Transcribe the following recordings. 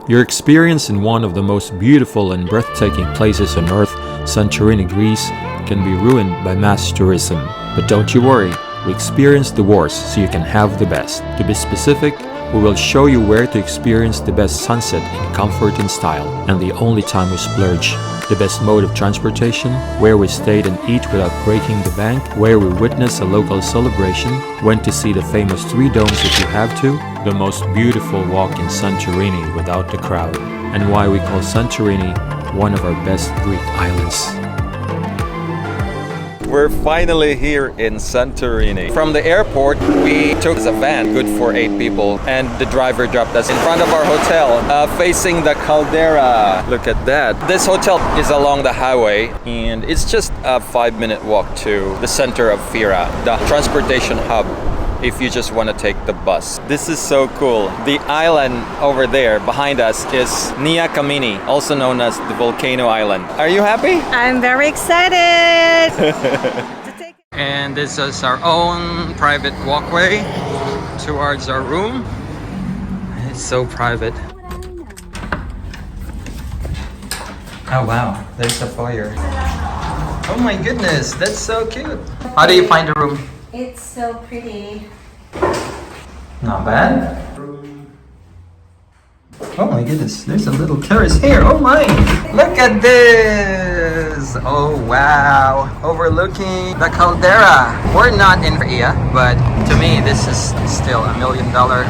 Your experience in one of the most beautiful and breathtaking places on earth, Santorini, Greece, can be ruined by mass tourism. But don't you worry, we experienced the worst so you can have the best. To be specific, we will show you where to experience the best sunset in comfort and style, and the only time we splurge. The best mode of transportation, where we stayed and eat without breaking the bank, where we witness a local celebration, when to see the famous 3 domes if you have to, the most beautiful walk in Santorini without the crowd, and why we call Santorini one of our best Greek islands. We're finally here in Santorini. From the airport, we took a van, good for 8 people, and the driver dropped us in front of our hotel, facing the Caldera. Look at that. This hotel is along the highway, and it's just a 5-minute walk to the center of Fira, the transportation hub, if you just want to take the bus. This is so cool. The island over there behind us is Nia Kamini, also known as the Volcano Island. Are you happy? I'm very excited! And this is our own private walkway towards our room. It's so private. Oh wow, there's a fire. Oh my goodness, that's so cute. How do you find the room? It's so pretty. Not bad. Oh my goodness, there's a little terrace here. Oh my! Look at this! Oh wow! Overlooking the Caldera. We're not in Fira, but to me this is still $1 million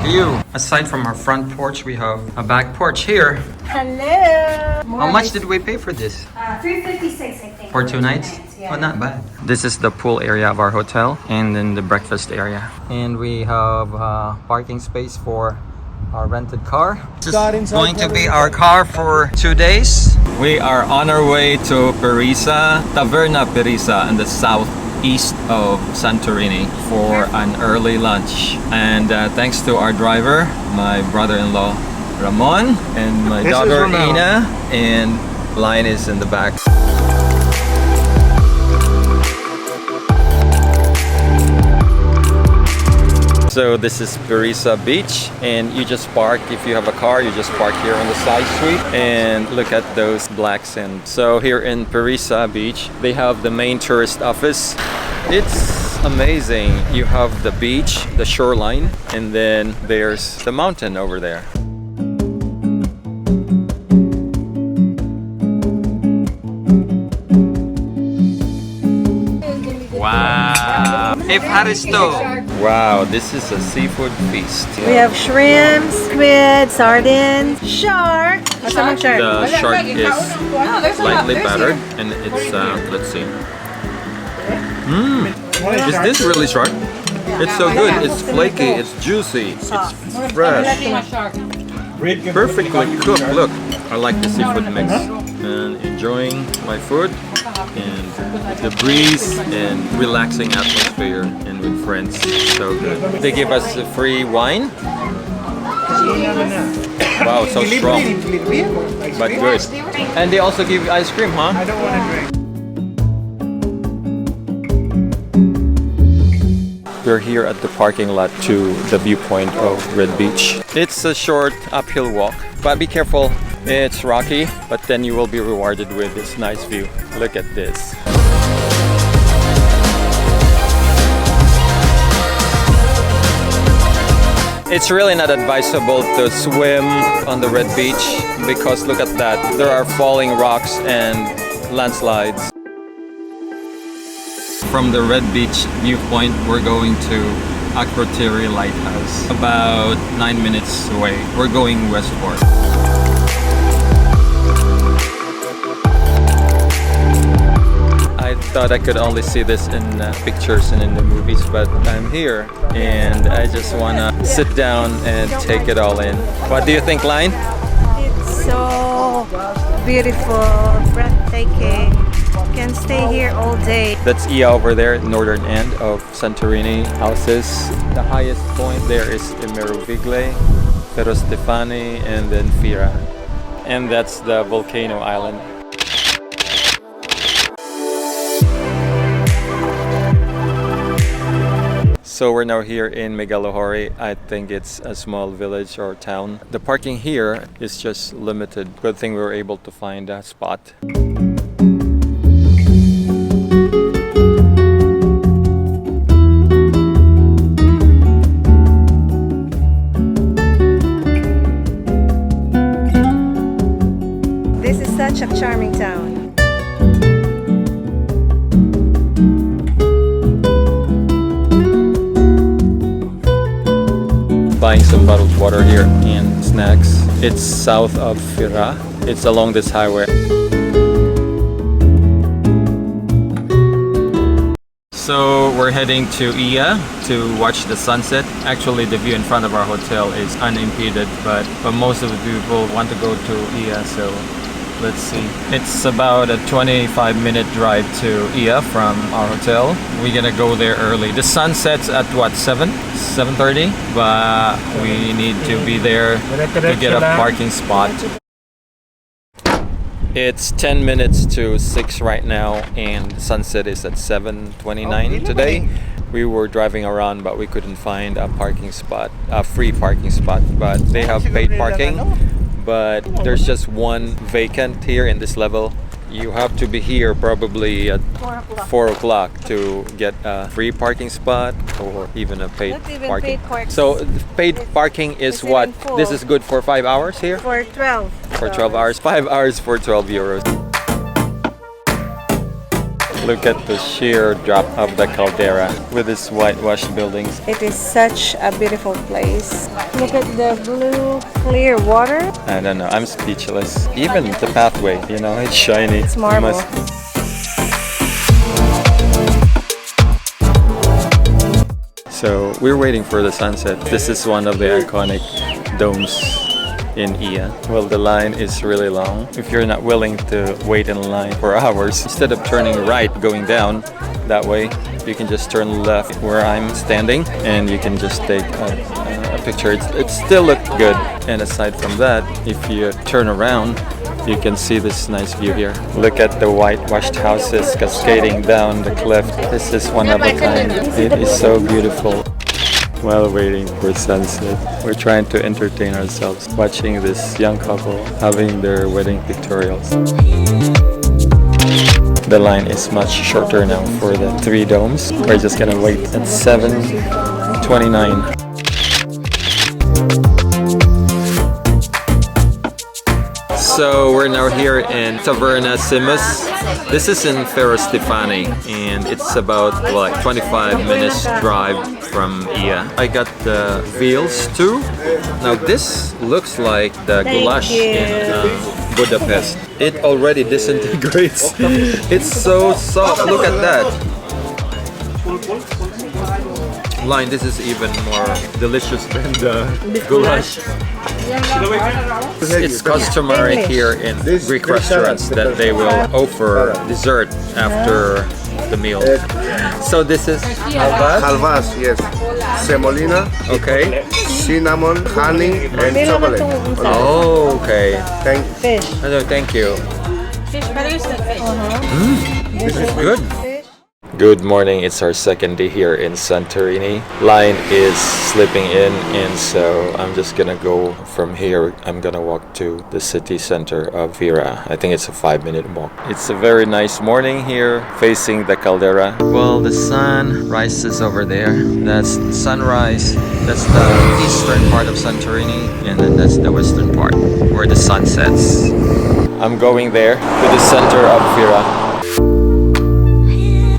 view. Aside from our front porch, we have a back porch here. Hello! How much did we pay for this? $356, I think. For 2 nights? Yeah. Oh, not bad. This is the pool area of our hotel, and then the breakfast area. And we have parking space for our rented car. This is going to be our car for 2 days. We are on our way to Perissa, Taverna Perissa in the southeast of Santorini for an early lunch. And thanks to our driver, my brother-in-law Ramon, and my daughter Ina, and Lion is in the back. So this is Perissa Beach, and you just park, if you have a car, you just park here on the side street and look at those black sand. So here in Perissa Beach, they have the main tourist office. It's amazing. You have the beach, the shoreline, and then there's the mountain over there. Wow! Wow, this is a seafood feast. We have shrimp, squid, sardines, shark. The shark is slightly battered, and it's let's see. Is this really shark? It's so good. It's flaky. It's juicy. It's fresh. Perfectly cooked. Look, I like the seafood mix. And enjoying my food and the breeze and relaxing atmosphere and with friends. So good. They give us a free wine. Wow, so strong. But good. And they also give you ice cream, huh? I don't want to drink. We're here at the parking lot to the viewpoint of Red Beach. It's a short uphill walk, but be careful. It's rocky, but then you will be rewarded with this nice view. Look at this. It's really not advisable to swim on the Red Beach because look at that. There are falling rocks and landslides. From the Red Beach viewpoint, we're going to Akrotiri Lighthouse, about 9 minutes away. We're going westward. I thought I could only see this in pictures and in the movies, but I'm here and I just want to sit down and take it all in. What do you think, Line? It's so beautiful, breathtaking. Can stay here all day. That's Ia over there, northern end of Santorini houses. The highest point there is Merovigle, Pero Stefani, and then Fira. And that's the Volcano Island. So we're now here in Megalochori. I think it's a small village or town. The parking here is just limited. Good thing we were able to find a spot. This is such a charming town. Buying some bottled water here and snacks. It's south of Fira. It's along this highway. So we're heading to Iya to watch the sunset. Actually, the view in front of our hotel is unimpeded, but most of the people want to go to Iya, so let's see. It's about a 25-minute drive to Iya from our hotel. We're gonna go there early. The sun sets at what, 7:30? But we need to be there to get a parking spot. It's 10 minutes to 6 right now, and sunset is at 7:29 today. We were driving around, but we couldn't find a parking spot, a free parking spot. But they have paid parking. But there's just one vacant here in this level. You have to be here probably at 4 o'clock to get a free parking spot or even a paid Not even parking. paid parking. So paid parking is It's what? even full. This is good for 5 hours here? For 12. For 12 hours. 5 hours for 12 euros. Look at the sheer drop of the Caldera with its whitewashed buildings. It is such a beautiful place. Look at the blue, clear water. I don't know, I'm speechless. Even the pathway, you know, it's shiny. It's marble. So we're waiting for the sunset. This is one of the iconic domes in Iya. Well, the line is really long. If you're not willing to wait in line for hours, instead of turning right going down that way, you can just turn left where I'm standing and you can just take a picture. It still looked good. And aside from that, if you turn around, you can see this nice view here. Look at the whitewashed houses cascading down the cliff. This is one of a kind. It is so beautiful. While waiting for sunset, we're trying to entertain ourselves watching this young couple having their wedding pictorials. The line is much shorter now for the 3 domes. We're just gonna wait at 7:29. So we're now here in Taverna Simos. This is in Fira Stefani, and it's about like 25 minutes drive from Iya. I got the veals too. Now this looks like the goulash in Budapest. It already disintegrates. It's so soft. Look at that. Line, this is even more delicious than the goulash. It's customary here in Greek restaurants that they will offer dessert after the meal. So this is Halvas, yes. Semolina, okay. cinnamon, honey, and chocolate. Oh, okay. Thank Fish. Hello, thank you. This is good. Good morning, it's our second day here in Santorini. Line is slipping in, and so I'm just gonna go from here. I'm gonna walk to the city center of Fira. I think it's a 5-minute walk. It's a very nice morning here, facing the Caldera. Well, the sun rises over there. That's sunrise. That's the eastern part of Santorini, and then that's the western part where the sun sets. I'm going there to the center of Fira.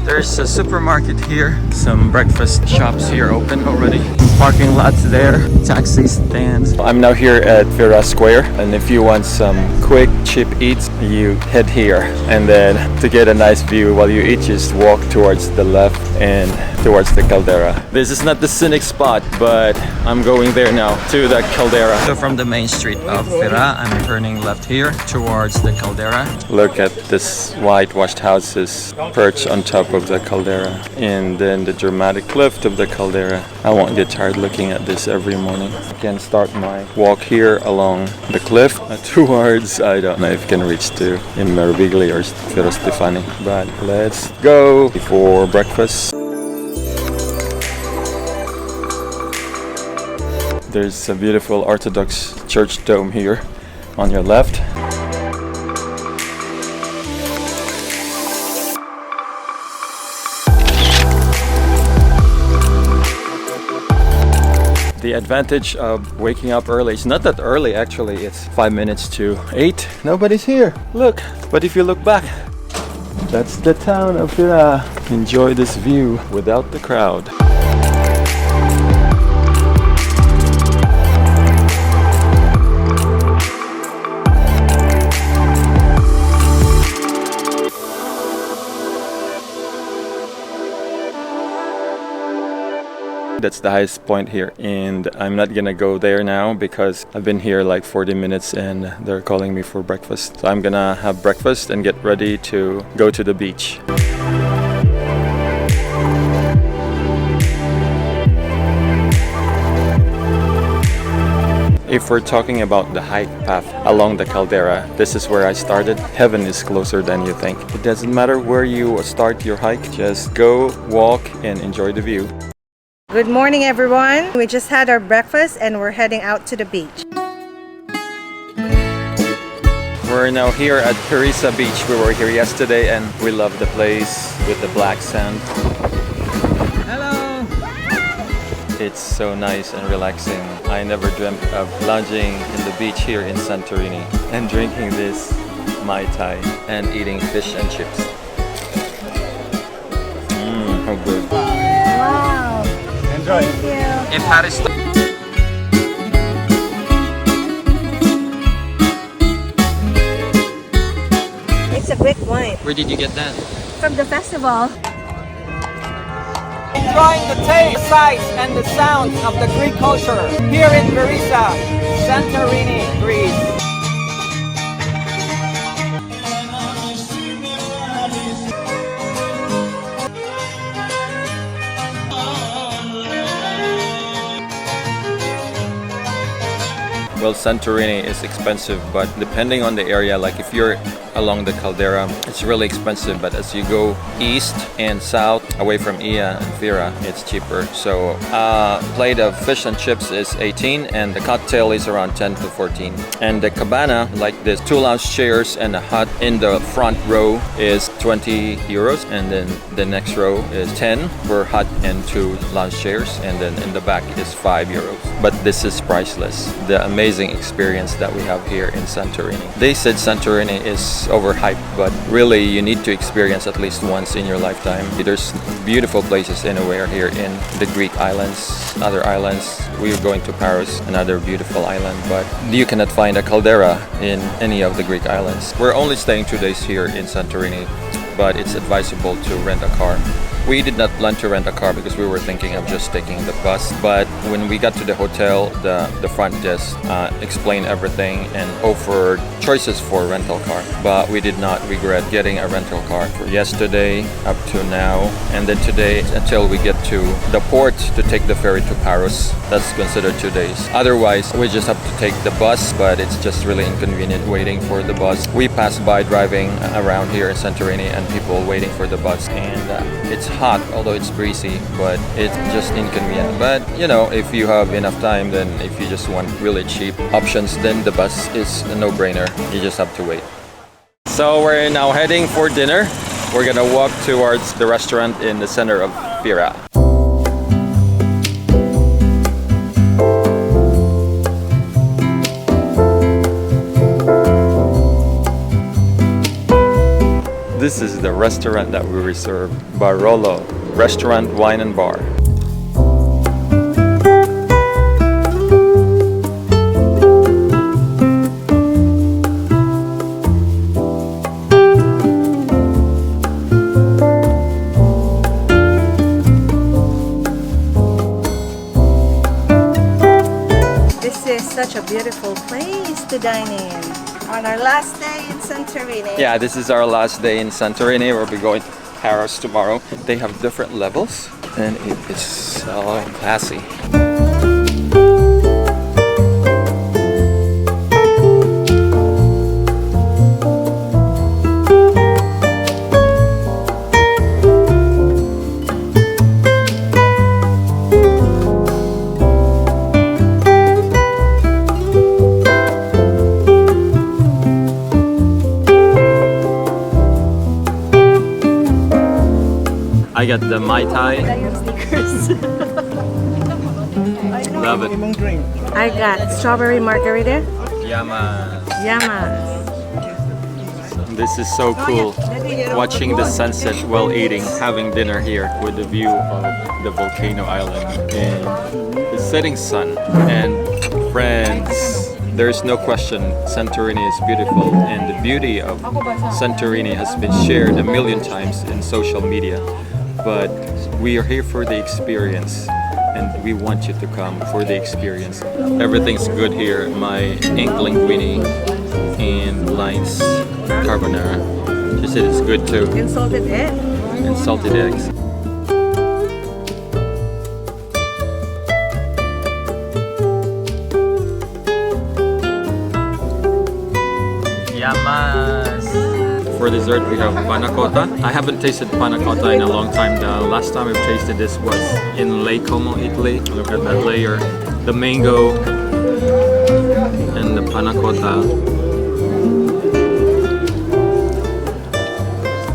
There's a supermarket here, some breakfast shops here open already, parking lots there, taxi stands. I'm now here at Fira Square, and if you want some quick, cheap eats, you head here. And then to get a nice view while you eat, just walk towards the left and towards the Caldera. This is not the scenic spot, but I'm going there now to the Caldera. So from the main street of Fira, I'm turning left here towards the Caldera. Look at this whitewashed houses perched on top of the Caldera, and then the dramatic cliff of the Caldera. I won't get tired looking at this every morning. I can start my walk here along the cliff towards, I don't know if I can reach to in Mervigli or Fira Stefani, but let's go before breakfast. There's a beautiful Orthodox church dome here on your left. The advantage of waking up early, it's not that early actually, it's 5 minutes to 8. Nobody's here, look. But if you look back, that's the town of Fira. Enjoy this view without the crowd. That's the highest point here, and I'm not gonna go there now because I've been here like 40 minutes and they're calling me for breakfast. So I'm gonna have breakfast and get ready to go to the beach. If we're talking about the hike path along the Caldera, this is where I started. Heaven is closer than you think. It doesn't matter where you start your hike, just go, walk, and enjoy the view. Good morning, everyone. We just had our breakfast and we're heading out to the beach. We're now here at Perissa Beach. We were here yesterday and we love the place with the black sand. Hello! It's so nice and relaxing. I never dreamt of lounging in the beach here in Santorini and drinking this Mai Tai and eating fish and chips. How good. Wow! Enjoy. Thank you. In Paris. It's a great wine. Where did you get that? From the festival. Enjoying the taste, sights, and the sounds of the Greek culture here in Perissa, Santorini, Greece. Well, Santorini is expensive, but depending on the area, like if you're along the Caldera, it's really expensive, but as you go east and south away from Ia and Fira, it's cheaper. So a plate of fish and chips is 18 and the cocktail is around 10 to 14. And the cabana, like this, 2 lounge chairs and a hut in the front row is 20 euros, and then the next row is 10 per hut and 2 lounge chairs, and then in the back is 5 euros. But this is priceless. The amazing experience that we have here in Santorini. They said Santorini is overhyped, but really you need to experience at least once in your lifetime. There's beautiful places anywhere here in the Greek islands, other islands. We are going to Paris, another beautiful island, but you cannot find a caldera in any of the Greek islands. We're only staying 2 days here in Santorini, but it's advisable to rent a car. We did not plan to rent a car because we were thinking of just taking the bus, but when we got to the hotel, the front desk explained everything and offered choices for rental car. But we did not regret getting a rental car for yesterday up to now, and then today until we get to the port to take the ferry to Paris. That's considered 2 days. Otherwise, we just have to take the bus, but it's just really inconvenient waiting for the bus. We passed by driving around here in Santorini and people waiting for the bus, and it's hot, although it's breezy, but it's just inconvenient. But you know, if you have enough time, then if you just want really cheap options, then the bus is a no-brainer. You just have to wait. So we're now heading for dinner. We're gonna walk towards the restaurant in the center of Fira. This is the restaurant that we reserved, Barolo Restaurant, Wine and Bar. This is such a beautiful place to dine in. On our last day in Santorini. Yeah, this is our last day in Santorini. We'll be going to Paris tomorrow. They have different levels and it is so classy. I got the Mai Tai. Love it. I got strawberry margarita. Yama. Yamas. This is so cool. Watching the sunset while eating, having dinner here with the view of the volcano island and the setting sun. And friends, there's no question Santorini is beautiful, and the beauty of Santorini has been shared a million times in social media. But we are here for the experience, and we want you to come for the experience. Everything's good here. My ink linguine and lines carbonara. She said it's good too. And salted egg. And salted eggs. Yamas! For dessert we have panna cotta. I haven't tasted panna cotta in a long time. The last time I've tasted this was in Lake Como, Italy. Look at that layer. The mango and the panna cotta.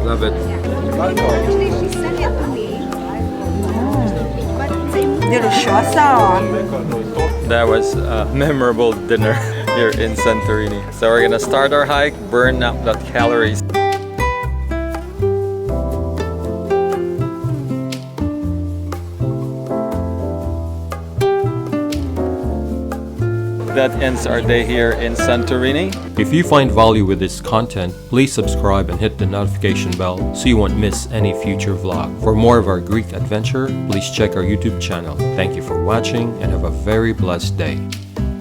Love it. Delicioso. That was a memorable dinner here in Santorini. So we're gonna start our hike, burn up that calories. That ends our day here in Santorini. If you find value with this content, please subscribe and hit the notification bell so you won't miss any future vlog. For more of our Greek adventure, please check our YouTube channel. Thank you for watching and have a very blessed day.